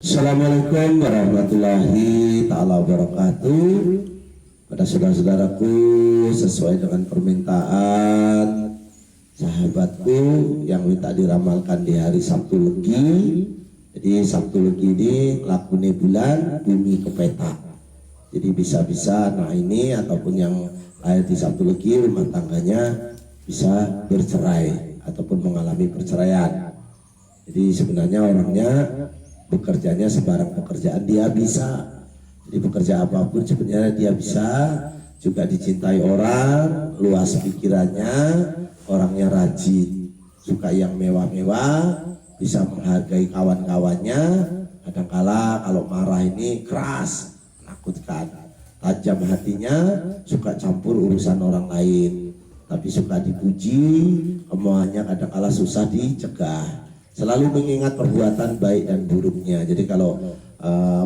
Assalamualaikum warahmatullahi ta'ala wabarakatuh. Pada saudara-saudaraku, sesuai dengan permintaan sahabatku yang minta diramalkan di hari Sabtu Legi. Jadi Sabtu Legi ini lakune bulan bumi kepeta. Jadi bisa-bisa ini ataupun yang lahir di Sabtu Legi rumah tangganya bisa bercerai ataupun mengalami perceraian. Jadi sebenarnya orangnya bekerjanya sembarang pekerjaan dia bisa. Jadi bekerja apapun sebenarnya dia bisa, juga dicintai orang, luas pikirannya, orangnya rajin, suka yang mewah-mewah, bisa menghargai kawan-kawannya. Kadangkala kalau marah ini keras, menakutkan, tajam hatinya, suka campur urusan orang lain, tapi suka dipuji, omongannya kadangkala susah dicegah. Selalu mengingat perbuatan baik dan buruknya. Jadi kalau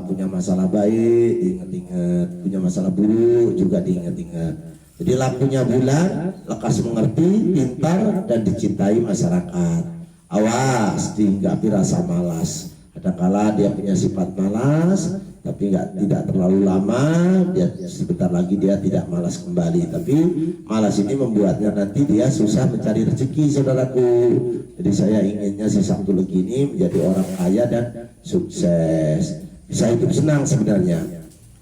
punya masalah baik diingat-ingat, punya masalah buruk juga diingat-ingat. Jadi lakunya bulan, lekas mengerti, pintar dan dicintai masyarakat. Awas dihinggapi rasa malas. Kadangkala dia punya sifat malas, tapi tidak terlalu lama, dia sebentar lagi dia tidak malas kembali. Tapi malas ini membuatnya nanti dia susah mencari rezeki, saudaraku. Jadi saya inginnya si Sabtu Legi ini menjadi orang kaya dan sukses, bisa hidup senang sebenarnya.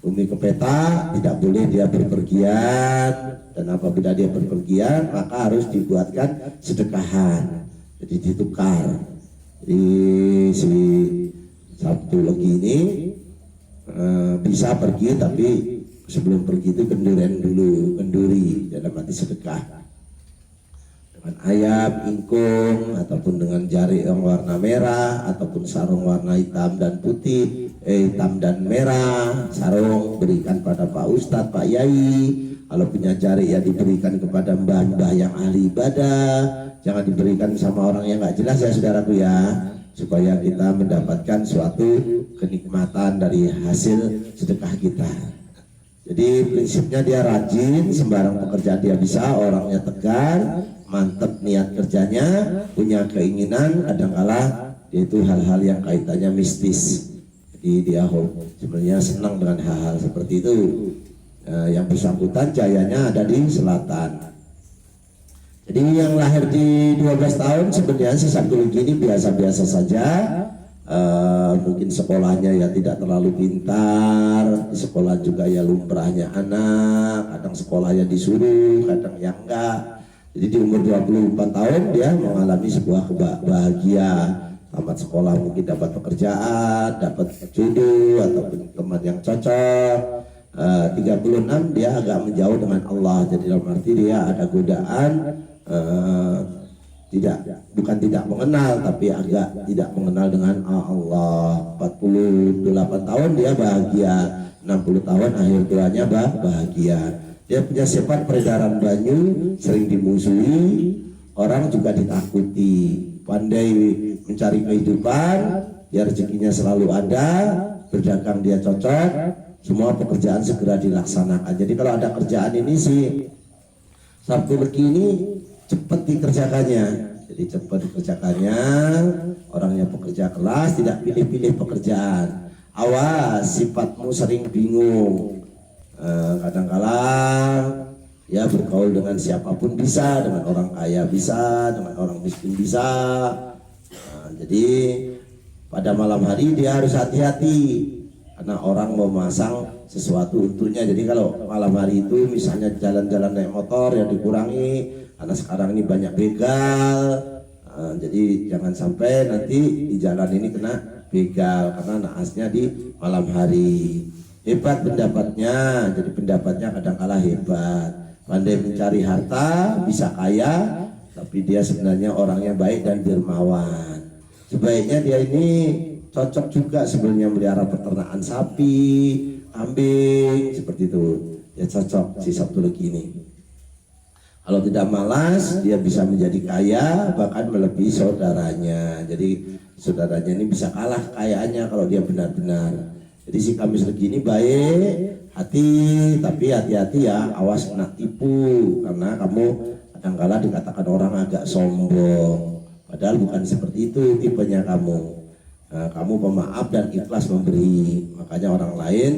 Bumi kepeta, tidak boleh dia berpergian, dan apabila dia berpergian maka harus dibuatkan sedekahan, jadi ditukar. Jadi si Sabtu Legi ini bisa pergi, tapi sebelum pergi itu kenduri dalam arti sedekah dengan ayam, ingkung, ataupun dengan jari yang warna merah, ataupun sarung warna hitam dan putih, hitam dan merah. Sarung berikan pada Pak Ustadz, Pak Yai. Kalau punya jari ya diberikan kepada mbah-mbah yang ahli ibadah. Jangan diberikan sama orang yang nggak jelas ya saudaraku ya, supaya kita mendapatkan suatu kenikmatan dari hasil sedekah kita. Jadi prinsipnya dia rajin, sembarang pekerjaan dia bisa, orangnya tegar, mantep niat kerjanya, punya keinginan. Kadangkala dia itu hal-hal yang kaitannya mistis. Jadi dia sebenarnya senang dengan hal-hal seperti itu. Yang bersangkutan jayanya ada di selatan. Jadi yang lahir di 12 tahun sebenarnya si Sabtu Legi ini biasa-biasa saja. Mungkin sekolahnya ya tidak terlalu pintar, di sekolah juga ya lumrahnya anak, kadang sekolahnya disuruh, kadang yang enggak. Jadi di umur 24 tahun dia mengalami sebuah kebahagiaan, tamat sekolah mungkin dapat pekerjaan, dapat jodoh ataupun teman yang cocok. 36 dia agak menjauh dengan Allah, jadi dalam arti dia ada godaan, bukan tidak mengenal, tapi agak tidak mengenal dengan Allah. 48 tahun dia bahagia, 60 tahun akhir doanya bahagia. Dia punya sifat peredaran banyu, sering dimusuhi, orang juga ditakuti, pandai mencari kehidupan, dia rezekinya selalu ada, berdagang dia cocok, semua pekerjaan segera dilaksanakan. Jadi kalau ada kerjaan ini sih Sabtu Legi ini cepat dikerjakannya. Jadi cepat dikerjakannya, orangnya pekerja keras, tidak pilih-pilih pekerjaan. Awas sifatmu sering bingung. Kadangkala ya bergaul dengan siapapun bisa, dengan orang kaya bisa, dengan orang miskin bisa. Jadi pada malam hari dia harus hati-hati, karena orang mau masang sesuatu untuknya. Jadi kalau malam hari itu misalnya jalan-jalan naik motor ya dikurangi, karena sekarang ini banyak begal. Jadi jangan sampai nanti di jalan ini kena begal, karena naasnya di malam hari. Hebat pendapatnya, jadi pendapatnya kadang-kala hebat, pandai mencari harta, bisa kaya, tapi dia sebenarnya orangnya baik dan dermawan. Sebaiknya dia ini cocok juga sebenarnya melihara peternakan sapi, kambing, seperti itu. Ya cocok si Sabtu Legi ini. Kalau tidak malas, dia bisa menjadi kaya, bahkan melebihi saudaranya. Jadi saudaranya ini bisa kalah kekayaannya kalau dia benar-benar. Jadi si Kamis Legi ini baik hati, tapi hati-hati ya, awas kena tipu, karena kamu kadang-kala dikatakan orang agak sombong, padahal bukan seperti itu tipenya kamu. kamu pemaaf dan ikhlas memberi. Makanya orang lain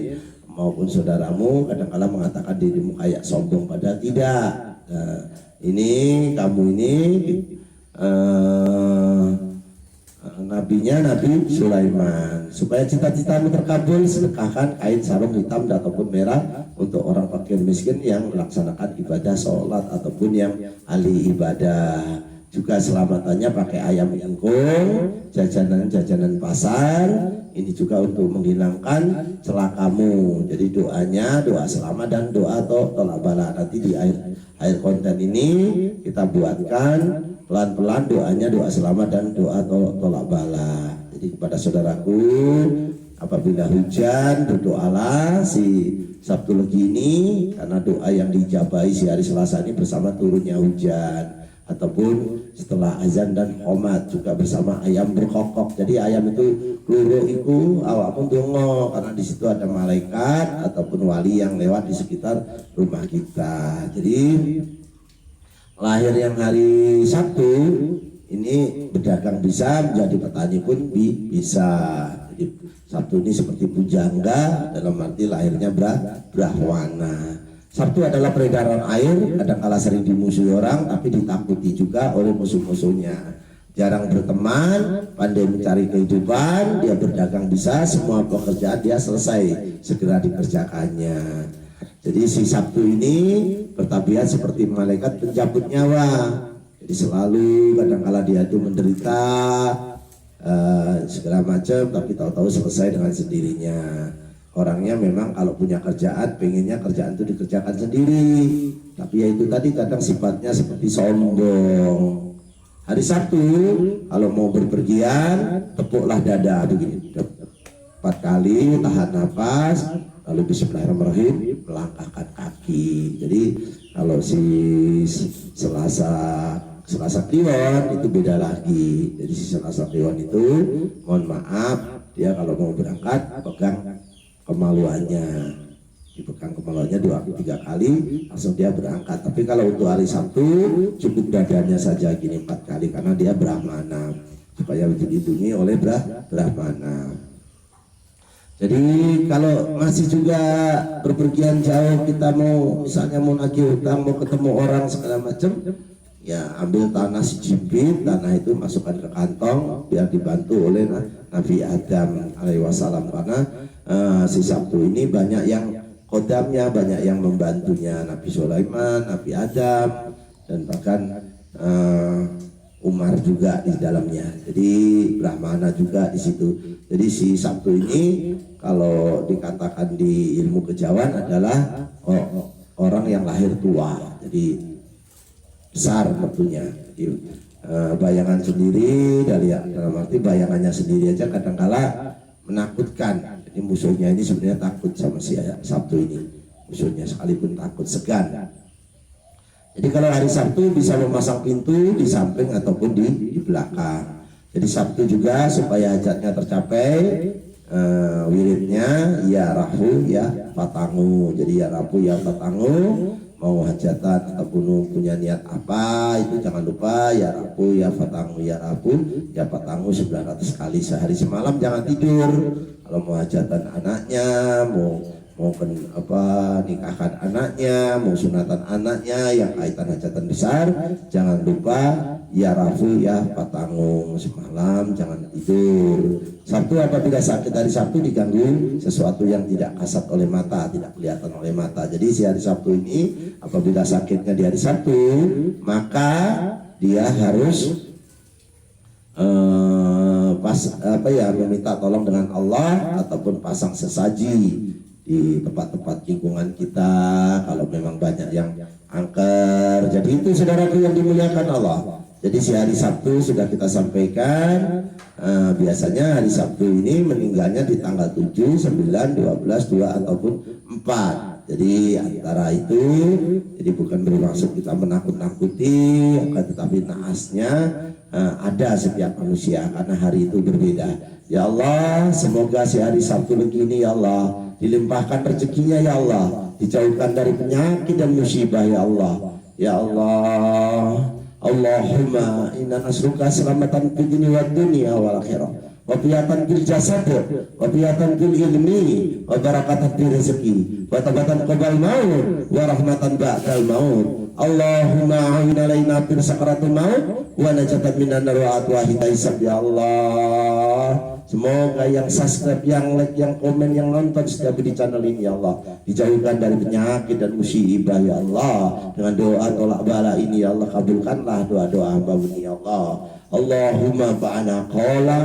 maupun saudaramu kadang-kala mengatakan dirimu kayak sombong, padahal tidak. Ini kamu ini nabinya Nabi Sulaiman. Supaya cita-citamu terkabul, sedekahkan kain sarung hitam ataupun merah untuk orang fakir miskin yang melaksanakan ibadah sholat ataupun yang ahli ibadah. Juga selamatannya pakai ayam ingkung, jajanan-jajanan pasar. Ini juga untuk menghilangkan celah kamu. Jadi doanya doa selamat dan doa tolak bala. Nanti di akhir konten ini kita buatkan pelan-pelan doanya doa selamat dan doa tolak bala. Jadi kepada saudaraku, apabila hujan berdoalah si Sabtu Legi ini, karena doa yang dijabahi si hari Selasa ini bersama turunnya hujan, ataupun setelah azan dan qomat juga bersama ayam berkokok. Jadi ayam itu luru iku awakmu dongo, karena di situ ada malaikat ataupun wali yang lewat di sekitar rumah kita. Jadi lahir yang hari Sabtu ini berdagang bisa, menjadi petani pun bisa. Jadi Sabtu ini seperti pujangga, dalam arti lahirnya brahwana. Sabtu adalah peredaran air, kadang-kala sering dimusuhi orang, tapi ditakuti juga oleh musuh-musuhnya. Jarang berteman, pandai mencari kehidupan, dia berdagang bisa, semua pekerjaan dia selesai, segera dikerjakannya. Jadi si Sabtu ini bertabiat seperti malaikat pencabut nyawa. Jadi selalu kadang-kala dia itu menderita segala macam, tapi tahu-tahu selesai dengan sendirinya. Orangnya memang kalau punya kerjaan, pengennya kerjaan itu dikerjakan sendiri, tapi ya itu tadi kadang sifatnya seperti sombong. Hari Sabtu kalau mau berpergian, tepuklah dada begini 4 kali, tahan nafas, lalu bismillahirrahmanirrahim, melangkahkan kaki. Jadi kalau si Selasa Kliwon itu beda lagi. Jadi si Selasa Kliwon itu, mohon maaf, dia kalau mau berangkat pegang kemaluannya, dipegang kemaluannya 2-3 kali, langsung dia berangkat. Tapi kalau untuk hari Sabtu cukup dadanya saja gini 4 kali, karena dia brahmana, supaya dilindungi oleh brahmana. Jadi kalau masih juga berpergian jauh, kita mau misalnya mau nagih hutang, mau ketemu orang segala macam, ya ambil tanah sejibit, tanah itu masukkan ke kantong biar dibantu oleh Nabi Adam alaihi wasallam, karena si Sabtu ini banyak yang kodamnya, banyak yang membantunya, Nabi Sulaiman, Nabi Adam, dan bahkan Umar juga di dalamnya. Jadi Brahmana juga di situ. Jadi si Sabtu ini kalau dikatakan di ilmu kejawan adalah orang yang lahir tua, jadi besar tentunya. Jadi, bayangan sendiri dalam arti bayangannya sendiri aja kadangkala menakutkan. Jadi musuhnya ini sebenarnya takut sama si Sabtu ini, musuhnya sekalipun takut, segan. Jadi kalau hari Sabtu bisa memasang pintu di samping ataupun di belakang. Jadi Sabtu juga supaya hajatnya tercapai, wiridnya ya rahu ya fatangu. Jadi ya rahu ya fatangu, mau hajatan ataupun punya niat apa itu jangan lupa ya rabu ya fatangu ya fatangu 900 kali sehari semalam, jangan tidur. Kalau mau hajatan anaknya, mau nikahkan anaknya, mau sunatan anaknya yang kaitan hajatan besar, jangan lupa ya rabu ya fatangu semalam, jangan tidur. Sabtu apabila sakit hari Sabtu diganggu sesuatu yang tidak kasat oleh mata, tidak kelihatan oleh mata. Jadi si hari Sabtu ini apabila sakitnya di hari Sabtu, maka dia harus meminta tolong dengan Allah ataupun pasang sesaji di tempat-tempat lingkungan kita kalau memang banyak yang angker. Jadi itu saudaraku yang dimuliakan Allah. Jadi si hari Sabtu sudah kita sampaikan, biasanya hari Sabtu ini meninggalnya di tanggal 7, 9, 12, 2 ataupun 4. Jadi antara itu, jadi bukan bermaksud kita menakut-nakuti, akan tetapi naasnya ada setiap manusia karena hari itu berbeda. Ya Allah, semoga si hari Sabtu begini ya Allah, dilimpahkan rezekinya ya Allah, dijauhkan dari penyakit dan musibah ya Allah. Ya Allah, Allahumma inna nasruka selamatan fid dunya wad dunya wal akhirah, wafiyatan fil jasad, wafiyatan fil ilmi, wa barakatan fil rezeki, wa tabatan qabal maut, wa rahmatan ba'dal maut. Allahumma a'in alaina fil sakaratul maut, wa najatan minan nar wa atwa hisab ya Allah. Semoga yang subscribe, yang like, yang komen, yang nonton setiap di channel ini ya Allah, dijauhkan dari penyakit dan musibah ya Allah. Dengan doa tolak bala ini ya Allah, kabulkanlah doa-doa hamba ini ya Allah. Allahumma ba'ana qala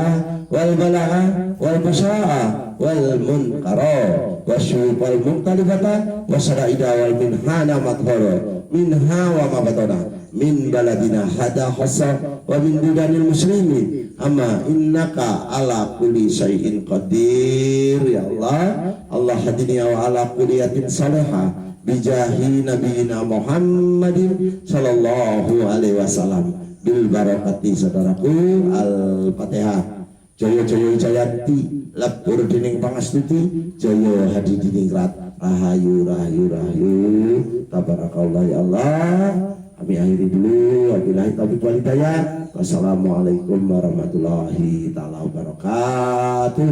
wal bala'a wal basya'a wal munkara wasyub wal muntalibata wasyara'ida wal minhana mathara minha wa mabatana min baladina hada khasa wa min budanil muslimin amma innaka ala kulli syai'in qadir ya Allah. Allah hadini wa ala kulliyatin salihah bijahi nabiyina Muhammadin sallallahu alaihi wasallam bil barakati. Saudaraku, al-Fatihah. Jaya jaya jayati lapur dening pangastuti, jaya hadi dening rat rahayu rahayu rahayu. Tabarakallah ya Allah. Kami akhiri dulu. Wabillahi taufiq wal hidayah. Wassalamualaikum warahmatullahi taala wabarakatuh.